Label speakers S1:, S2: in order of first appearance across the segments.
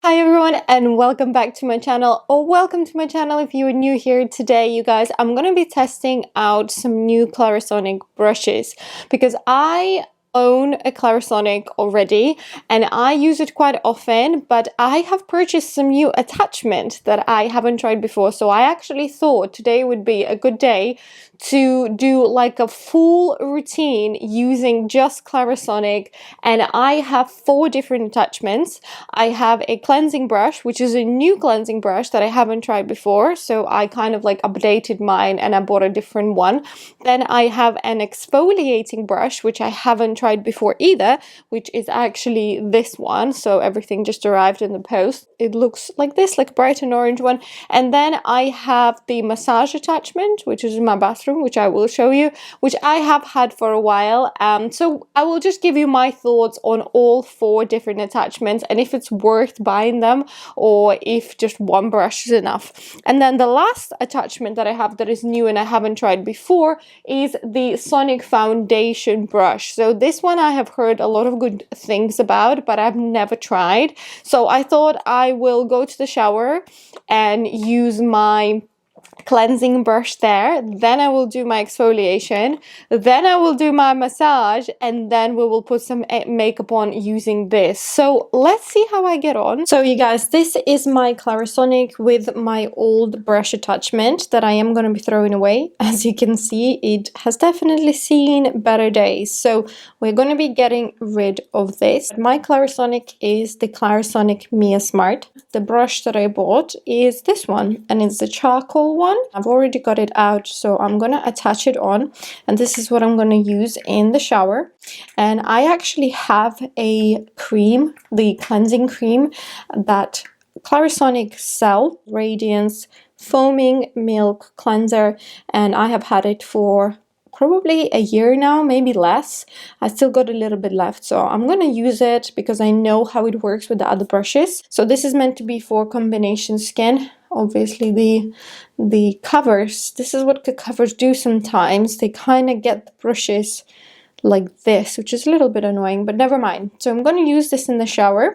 S1: Hi everyone and welcome back to my channel, or welcome to my channel if you are new here. Today you guys, I'm going to be testing out some new Clarisonic brushes because I own a Clarisonic already and I use it quite often, but I have purchased some new attachment that I haven't tried before. So I actually thought today would be a good day to do like a full routine using just Clarisonic, and I have 4 different attachments. I have a cleansing brush, which is a new cleansing brush that I haven't tried before, so I kind of like updated mine and I bought a different one. Then I have an exfoliating brush, which I haven't tried before either, which is actually this one. So everything just arrived in the post. It looks like this, like bright and orange one. And then I have the massage attachment, which is in my bathroom, which I will show you, which I have had for a while. So I will just give you my thoughts on all 4 different attachments and if it's worth buying them or if just one brush is enough. And then the last attachment that I have that is new and I haven't tried before is the Sonic foundation brush. So this one I have heard a lot of good things about, but I've never tried. So I thought I will go to the shower and use my cleansing brush there, then I will do my exfoliation, then I will do my massage, and then we will put some makeup on using this. So let's see how I get on. So you guys, this is my Clarisonic with my old brush attachment that I am going to be throwing away. As you can see, it has definitely seen better days, so we're going to be getting rid of this. My Clarisonic is the Clarisonic Mia Smart. The brush that I bought is this one, and it's the charcoal one. I've already got it out, so I'm gonna attach it on, and this is what I'm gonna use in the shower. And I actually have a cream, the cleansing cream that Clarisonic sell, Radiance Foaming Milk Cleanser, and I have had it for probably a year now, maybe less. I still got a little bit left, so I'm gonna use it because I know how it works with the other brushes. So this is meant to be for combination skin. Obviously the covers, this is what the covers do sometimes. They kind of get the brushes like this, which is a little bit annoying, but never mind. So I'm going to use this in the shower.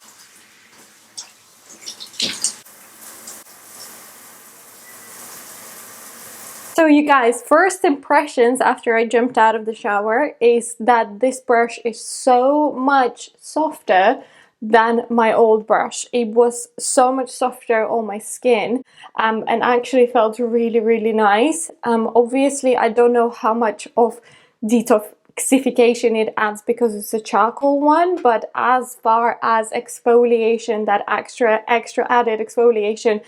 S1: So you guys, first impressions after I jumped out of the shower is that this brush is so much softer than my old brush. It was so much softer on my skin and actually felt really nice. Obviously I don't know how much of detoxification it adds because it's a charcoal one, but as far as exfoliation, that extra added exfoliation,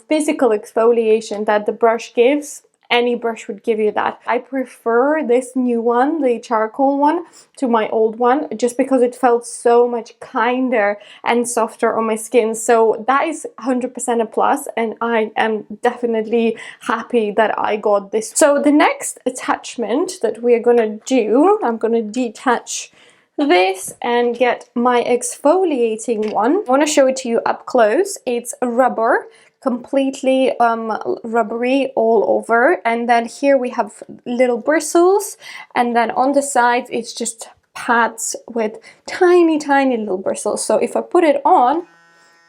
S1: physical exfoliation that the brush gives, any brush would give you that. I prefer this new one, the charcoal one, to my old one just because it felt so much kinder and softer on my skin. So that is 100% a plus, and I am definitely happy that I got this. So the next attachment that we are gonna do, I'm gonna detach this and get my exfoliating one. I want to show it to you up close. It's rubber, completely rubbery all over, and then here we have little bristles, and then on the sides it's just pads with tiny little bristles. So if I put it on,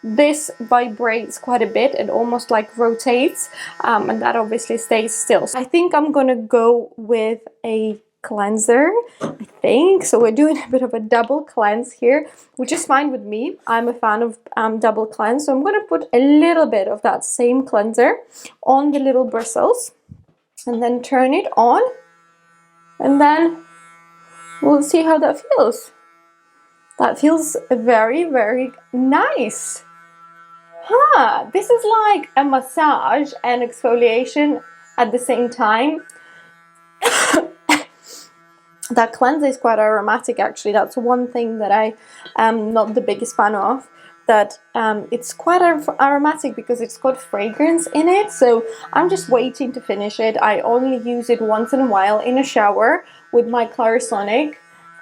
S1: this vibrates quite a bit, it almost like rotates, and that obviously stays still. So I think I'm gonna go with a cleanser, I think. So we're doing a bit of a double cleanse here, which is fine with me. I'm a fan of double cleanse, so I'm going to put a little bit of that same cleanser on the little bristles and then turn it on, and then we'll see how that feels. That feels very nice. This is like a massage and exfoliation at the same time. That cleanser is quite aromatic, actually. That's one thing that I am not the biggest fan of, that it's quite aromatic because it's got fragrance in it. So I'm just waiting to finish it. I only use it once in a while in a shower with my Clarisonic,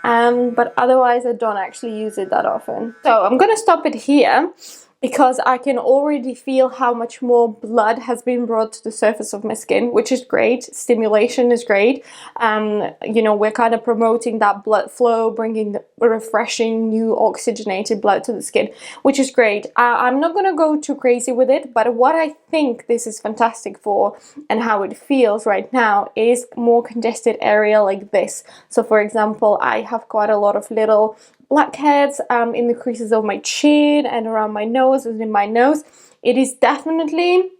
S1: but otherwise I don't actually use it that often. So I'm gonna stop it here. because I can already feel how much more blood has been brought to the surface of my skin, which is great. Stimulation is great. You know, we're kind of promoting that blood flow, bringing the refreshing, new oxygenated blood to the skin, which is great. I'm not going to go too crazy with it, but what I think this is fantastic for and how it feels right now is more congested area like this. So for example, I have quite a lot of little blackheads in the creases of my chin and around my nose and in my nose. It is definitely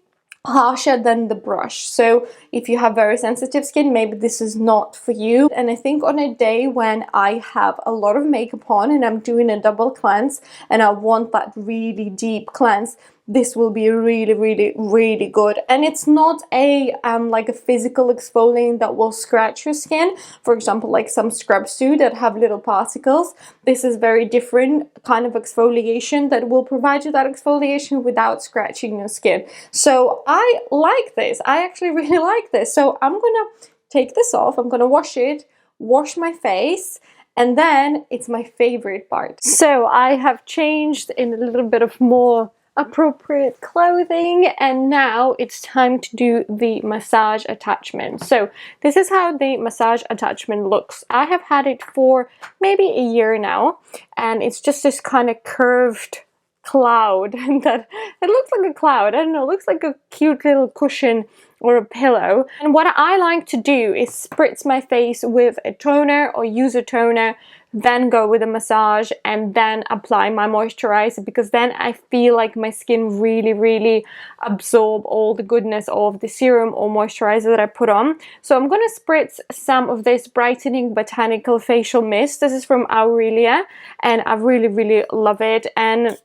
S1: harsher than the brush. So if you have very sensitive skin, maybe this is not for you. And I think on a day when I have a lot of makeup on and I'm doing a double cleanse and I want that really deep cleanse, this will be really, really, really good. And it's not a like a physical exfoliant that will scratch your skin, for example, like some scrubs do that have little particles. This is very different kind of exfoliation that will provide you that exfoliation without scratching your skin. So I like this. I actually really like this. So I'm gonna take this off. I'm gonna wash it, wash my face, and then it's my favorite part. So I have changed in a little bit of more appropriate clothing, and now it's time to do the massage attachment. So this is how the massage attachment looks. I have had it for maybe a year now, and it's just this kind of curved cloud that it looks like a cloud. I don't know, it looks like a cute little cushion or a pillow. And what I like to do is spritz my face with a toner or use a toner, then go with a massage, and then apply my moisturizer, because then I feel like my skin really absorb all the goodness of the serum or moisturizer that I put on. So I'm going to spritz some of this brightening botanical facial mist. This is from Aurelia and I really love it, and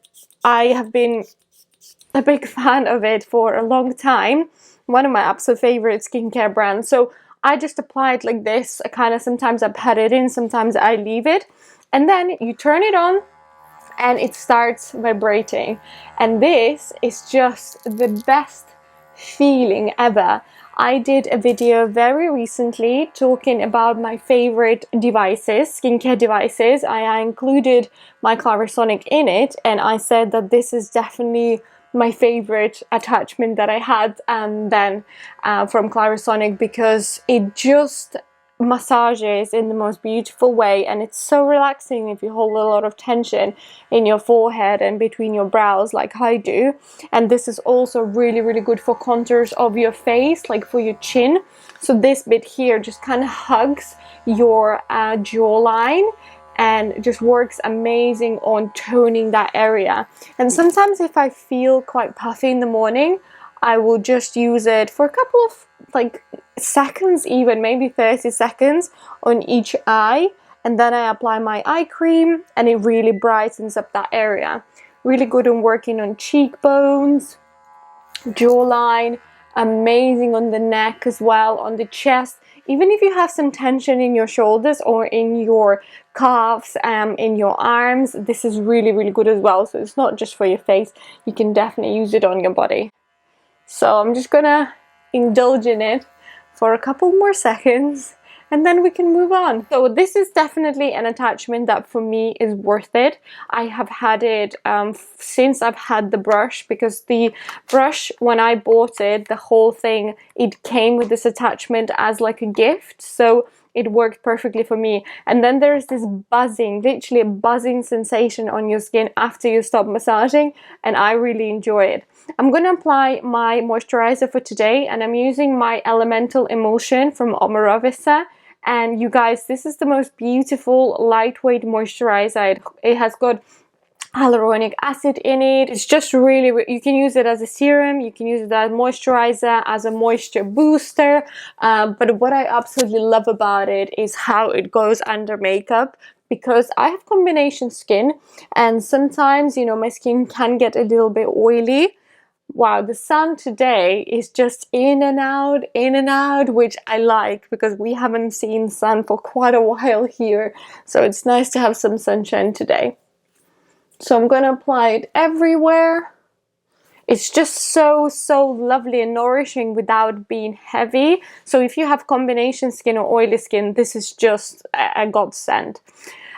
S1: I have been a big fan of it for a long time. One of my absolute favorite skincare brands. So I just apply it like this. I kind of, sometimes I pat it in, sometimes I leave it. And then you turn it on and it starts vibrating. And this is just the best feeling ever. I did a video very recently talking about my favorite devices, skincare devices. I included my Clarisonic in it, and I said that this is definitely my favorite attachment that I had then from Clarisonic, because it just massages in the most beautiful way, and it's so relaxing if you hold a lot of tension in your forehead and between your brows like I do. And this is also really good for contours of your face, like for your chin. So this bit here just kind of hugs your jawline and just works amazing on toning that area. And sometimes if I feel quite puffy in the morning, I will just use it for a couple of like seconds, even maybe 30 seconds on each eye, and then I apply my eye cream and it really brightens up that area. Really good on working on cheekbones, jawline, amazing on the neck as well, on the chest. Even if you have some tension in your shoulders or in your calves, in your arms, this is really good as well. So it's not just for your face, you can definitely use it on your body. So I'm just gonna indulge in it for a couple more seconds and then we can move on. So this is definitely an attachment that for me is worth it. I have had it since I've had the brush, because the brush, when I bought it, the whole thing, it came with this attachment as like a gift. So it worked perfectly for me. And then there's this buzzing, literally a buzzing sensation on your skin after you stop massaging, and I really enjoy it. I'm going to apply my moisturizer for today, and I'm using my Elemental Emulsion from Omorovisa. And you guys, this is the most beautiful lightweight moisturizer. It has got hyaluronic acid in it. It's just really, you can use it as a serum, you can use it as moisturizer, as a moisture booster, but what I absolutely love about it is how it goes under makeup, because I have combination skin and sometimes, you know, my skin can get a little bit oily. Wow, the sun today is just in and out, which I like because we haven't seen sun for quite a while here, so it's nice to have some sunshine today. So I'm going to apply it everywhere. It's just so lovely and nourishing without being heavy. So if you have combination skin or oily skin, this is just a godsend.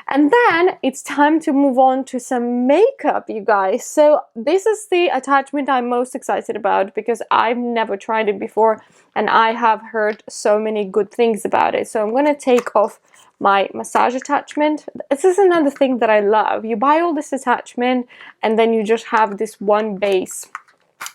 S1: And then it's time to move on to some makeup, you guys. So this is the attachment I'm most excited about because I've never tried it before and I have heard so many good things about it. So I'm going to take off my massage attachment. This is another thing that I love. You buy all this attachment and then you just have this one base.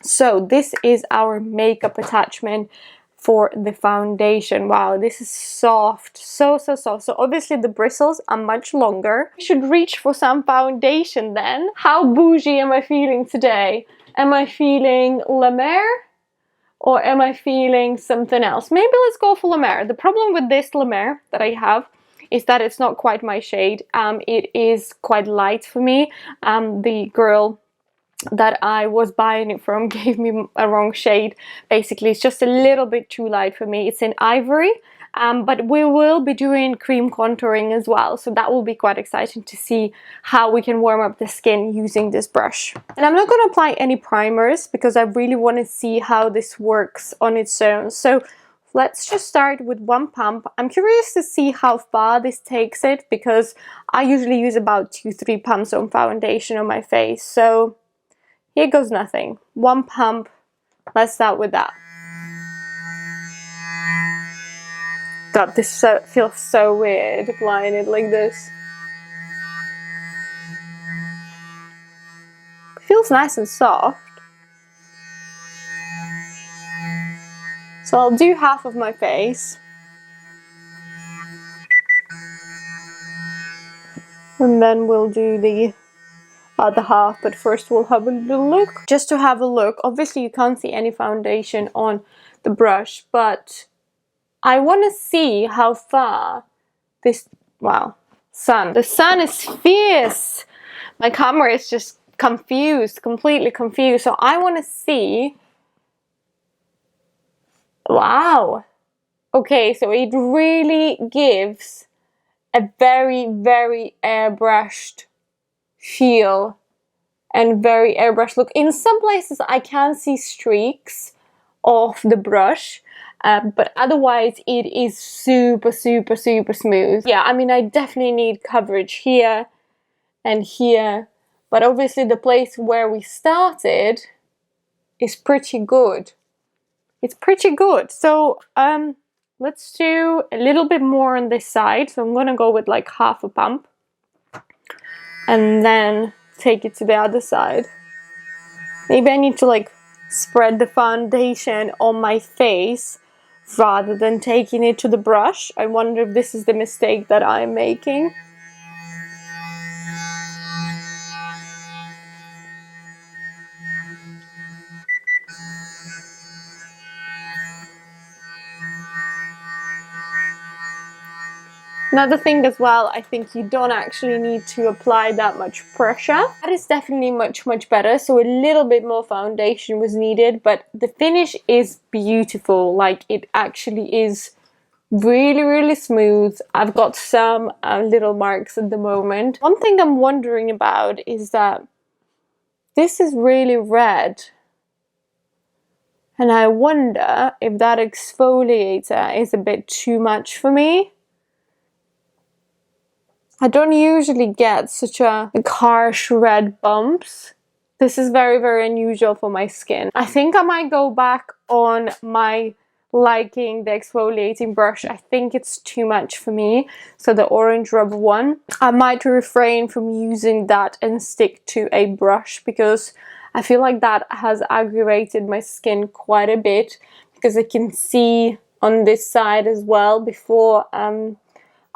S1: So this is our makeup attachment for the foundation. Wow, this is soft, so soft. So obviously the bristles are much longer. I should reach for some foundation then. How bougie am I feeling today? Am I feeling La Mer or am I feeling something else? Maybe let's go for La Mer. The problem with this La Mer that I have is that it's not quite my shade. It is quite light for me. The girl that I was buying it from gave me a wrong shade. Basically, it's just a little bit too light for me. It's in ivory, but we will be doing cream contouring as well, so that will be quite exciting to see how we can warm up the skin using this brush. And I'm not going to apply any primers because I really want to see how this works on its own. So let's just start with one pump. I'm curious to see how far this takes it because I usually use about 2-3 pumps on foundation on my face. So here goes nothing. One pump. Let's start with that. God, this feels so weird applying it like this. It feels nice and soft. So I'll do half of my face. And then we'll do the other half, but first we'll have a little look. Just to have a look, obviously you can't see any foundation on the brush, but I want to see how far this, wow, the sun is fierce. My camera is just confused, completely confused. So I want to see, wow. Okay, so it really gives a very airbrushed feel and very airbrush look. In some places I can see streaks of the brush, but otherwise it is super smooth. Yeah, I mean, I definitely need coverage here and here, but obviously the place where we started is pretty good. It's pretty good. So let's do a little bit more on this side. So I'm gonna go with like half a pump and then take it to the other side. Maybe I need to like spread the foundation on my face rather than taking it to the brush. I wonder if this is the mistake that I'm making. Another thing as well, I think you don't actually need to apply that much pressure. That is definitely much better, so a little bit more foundation was needed, but the finish is beautiful. Like, it actually is really smooth. I've got some little marks at the moment. One thing I'm wondering about is that this is really red. And I wonder if that exfoliator is a bit too much for me. I don't usually get such a harsh red bumps. This is very unusual for my skin. I think I might go back on my liking the exfoliating brush. I think it's too much for me. So the orange rubber one. I might refrain from using that and stick to a brush because I feel like that has aggravated my skin quite a bit because I can see on this side as well before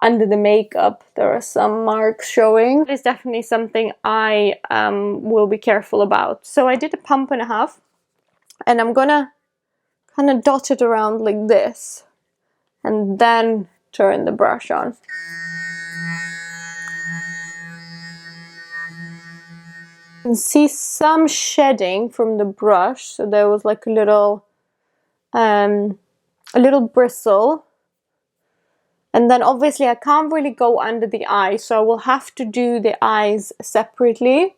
S1: under the makeup there are some marks showing. It is definitely something I will be careful about. So I did a pump and a half and I'm gonna kind of dot it around like this and then turn the brush on. You can see some shedding from the brush, so there was like a little bristle. And then obviously I can't really go under the eye, so I will have to do the eyes separately.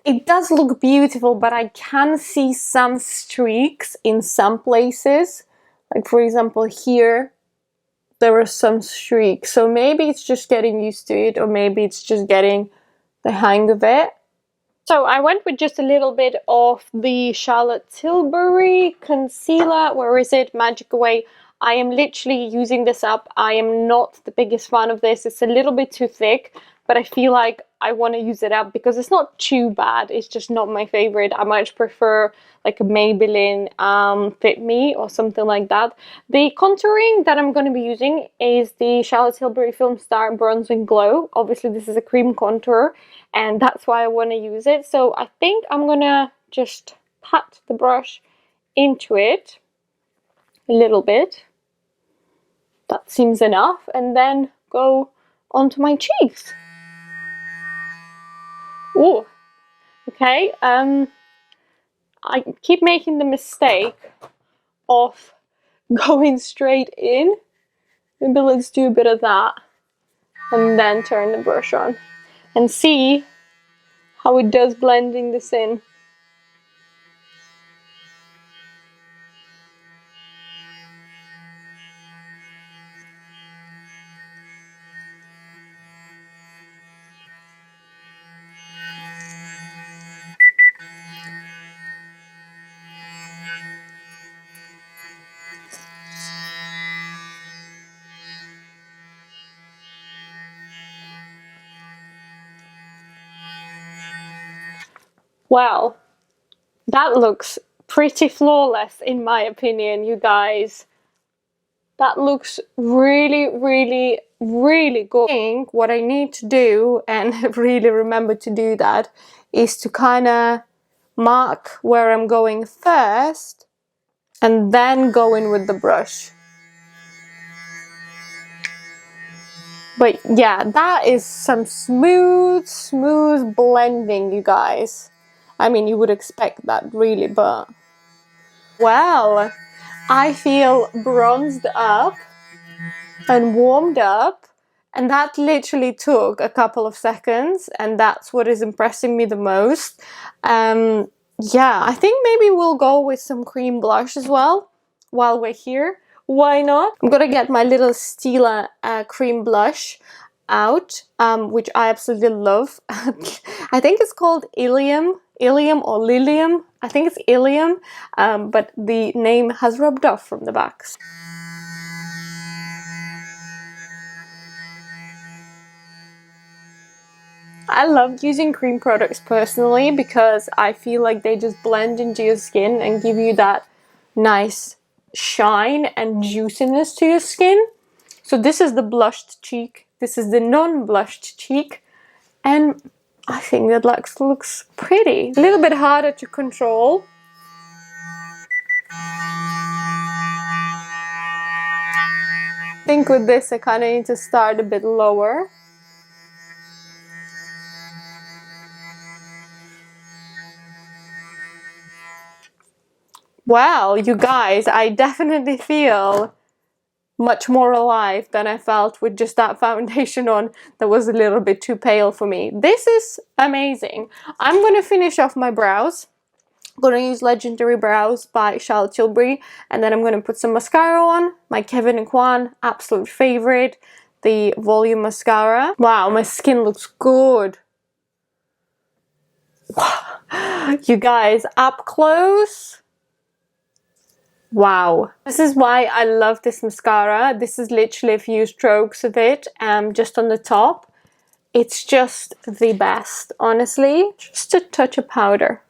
S1: It does look beautiful, but I can see some streaks in some places. Like for example here, there are some streaks. So maybe it's just getting used to it, or maybe it's just getting the hang of it. So I went with just a little bit of the Charlotte Tilbury concealer. Where is it? Magic Away. I am literally using this up. I am not the biggest fan of this. It's a little bit too thick, but I feel like I want to use it up because it's not too bad. It's just not my favorite. I much prefer like a Maybelline Fit Me or something like that. The contouring that I'm going to be using is the Charlotte Tilbury Film Star Bronze and Glow. Obviously, this is a cream contour, and that's why I want to use it. So I think I'm going to just pat the brush into it a little bit. That seems enough, and then go onto my cheeks. Oh, okay. I keep making the mistake of going straight in. Maybe let's do a bit of that, and then turn the brush on and see how it does blending this in. Well, that looks pretty flawless in my opinion, you guys. That looks really, really, really good. I think what I need to do, and really remember to do that, is to kind of mark where I'm going first and then go in with the brush. But yeah, that is some smooth blending, you guys. I mean, you would expect that really, but... Well, I feel bronzed up and warmed up, and that literally took a couple of seconds, and that's what is impressing me the most. Yeah, I think maybe we'll go with some cream blush as well while we're here. Why not? I'm gonna get my little Stila cream blush out, which I absolutely love. I think it's called Ilium or Lilium. I think it's Ilium, but the name has rubbed off from the back. I love using cream products personally because I feel like they just blend into your skin and give you that nice shine and juiciness to your skin. So this is the blushed cheek, this is the non-blushed cheek, and I think that looks pretty. A little bit harder to control. I think with this I kind of need to start a bit lower. Well, you guys, I definitely feel much more alive than I felt with just that foundation on that was a little bit too pale for me. This is amazing. I'm going to finish off my brows. I'm going to use Legendary Brows by Charlotte Tilbury, and then I'm going to put some mascara on, my Kevin & Kwan absolute favorite, the Volume Mascara. Wow, my skin looks good. You guys, up close. Wow. This is why I love this mascara. This is literally a few strokes of it, just on the top. It's just the best, honestly. Just a touch of powder.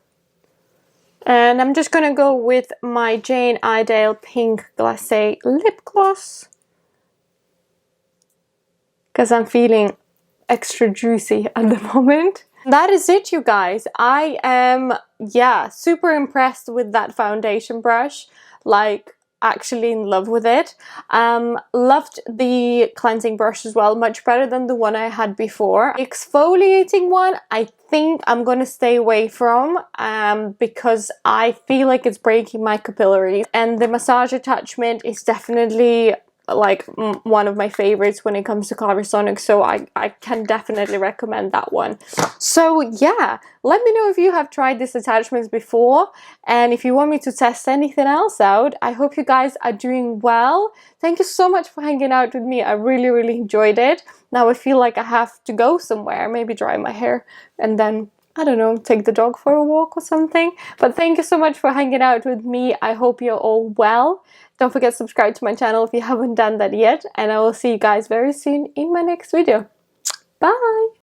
S1: And I'm just gonna go with my Jane Iredale Pink Glacé Lip Gloss, because I'm feeling extra juicy at the moment. That is it, you guys. I am, yeah, super impressed with that foundation brush. Like, actually in love with it. Loved the cleansing brush as well, much better than the one I had before. The exfoliating one, I think I'm gonna stay away from because I feel like it's breaking my capillaries. And the massage attachment is definitely like one of my favorites when it comes to Clarisonic, so I can definitely recommend that one. So yeah, let me know if you have tried these attachments before, and if you want me to test anything else out. I hope you guys are doing well. Thank you so much for hanging out with me. I really enjoyed it. Now I feel like I have to go somewhere, maybe dry my hair, and then, I don't know, take the dog for a walk or something. But thank you so much for hanging out with me. I hope you're all well. Don't forget to subscribe to my channel if you haven't done that yet. And I will see you guys very soon in my next video. Bye!